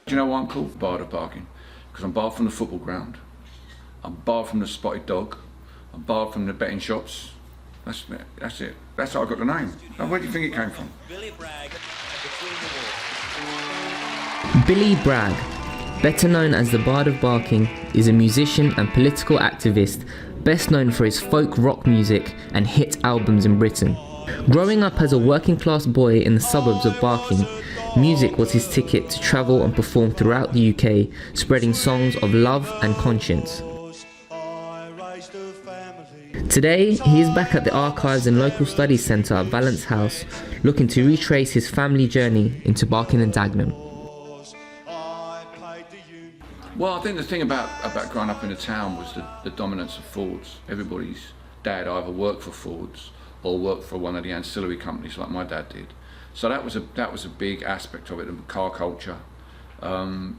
Do you know why I'm called Bard of Barking? Because I'm barred from the football ground, I'm barred from the spotted dog, I'm barred from the betting shops. That's it. That's how I got the name. Now, where do you think it came from? Billy Bragg between the walls. Billy Bragg, better known as the Bard of Barking, is a musician and political activist best known for his folk rock music and hit albums in Britain. Growing up as a working class boy in the suburbs of Barking, music was his ticket to travel and perform throughout the UK, spreading songs of love and conscience. Today, he is back at the Archives and Local Studies Centre at Valence House, looking to retrace his family journey into Barking and Dagenham. Well, I think the thing about growing up in a town was the dominance of Fords. Everybody's dad either worked for Fords or worked for one of the ancillary companies like my dad did. So that was a big aspect of it, the car culture. And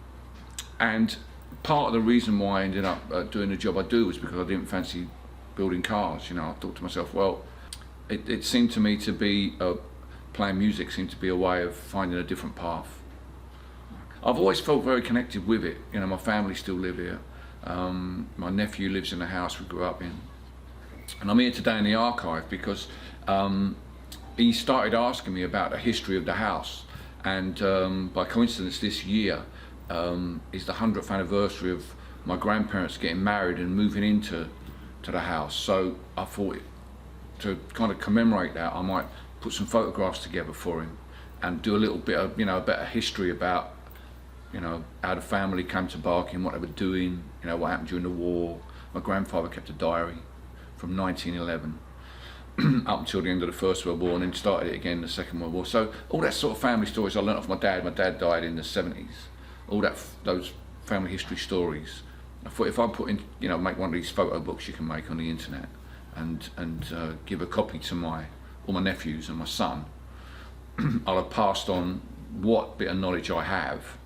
part of the reason why I ended up doing the job I do was because I didn't fancy building cars. You know, I thought to myself, well, it seemed to me to be, playing music seemed to be a way of finding a different path. I've always felt very connected with it. You know, my family still live here. My nephew lives in the house we grew up in. And I'm here today in the archive because he started asking me about the history of the house. And by coincidence this year is the 100th anniversary of my grandparents getting married and moving into the house. So I thought to kind of commemorate that, I might put some photographs together for him and do a little bit of, a bit of history about, how the family came to Barking, what they were doing, what happened during the war. My grandfather kept a diary from 1911 up until the end of the First World War, and then started it again in the Second World War. So all that sort of family stories I learnt off my dad. My dad died in the 70s. All those family history stories. I thought if I put in, make one of these photo books you can make on the internet, and give a copy to all my nephews and my son, I'll have passed on what bit of knowledge I have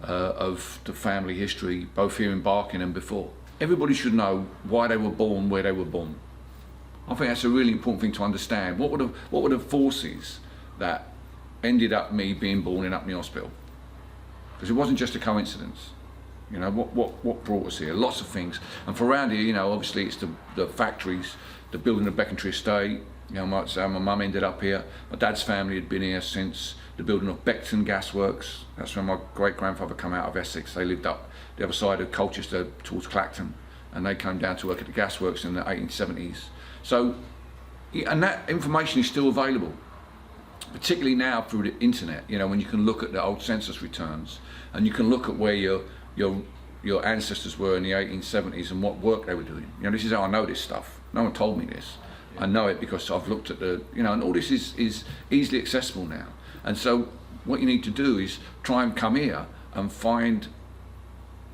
of the family history, both here in Barking and before. Everybody should know why they were born, where they were born. I think that's a really important thing to understand. What were the forces that ended up me being born in Upney Hospital? Because it wasn't just a coincidence. What brought us here? Lots of things. And for around here, obviously it's the factories, the building of Beckentry Estate. I might say my mum ended up here. My dad's family had been here since the building of Beckton Gasworks. That's when my great-grandfather came out of Essex. They lived up the other side of Colchester towards Clacton, and they came down to work at the gasworks in the 1870s. So, and that information is still available, particularly now through the internet, when you can look at the old census returns, and you can look at where your ancestors were in the 1870s and what work they were doing. This is how I know this stuff. No one told me this. I know it because I've looked at and all this is easily accessible now. And so what you need to do is try and come here and find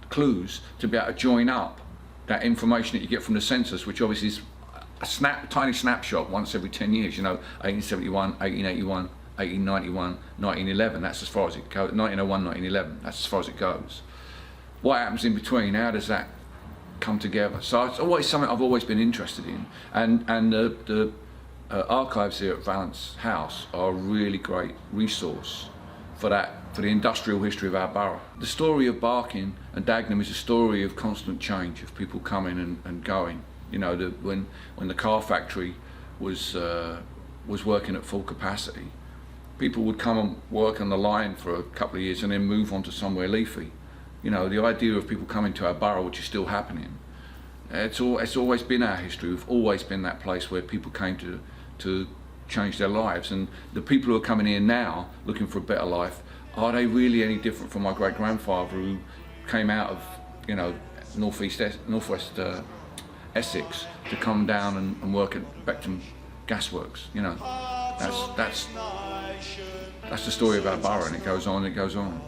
clues to be able to join up that information that you get from the census, which obviously is a tiny snapshot once every 10 years, 1871, 1881, 1891, 1911, that's as far as it goes, 1901, 1911, that's as far as it goes. What happens in between, how does that come together? So it's always something I've always been interested in, and the archives here at Valence House are a really great resource for the industrial history of our borough. The story of Barking and Dagenham is a story of constant change, of people coming and going. When the car factory was working at full capacity, people would come and work on the line for a couple of years and then move on to somewhere leafy. The idea of people coming to our borough, which is still happening, it's always been our history. We've always been that place where people came to change their lives. And the people who are coming here now looking for a better life, are they really any different from my great-grandfather who came out of northwest Essex to come down and work at Beckton Gasworks? That's the story of our borough, and it goes on and it goes on.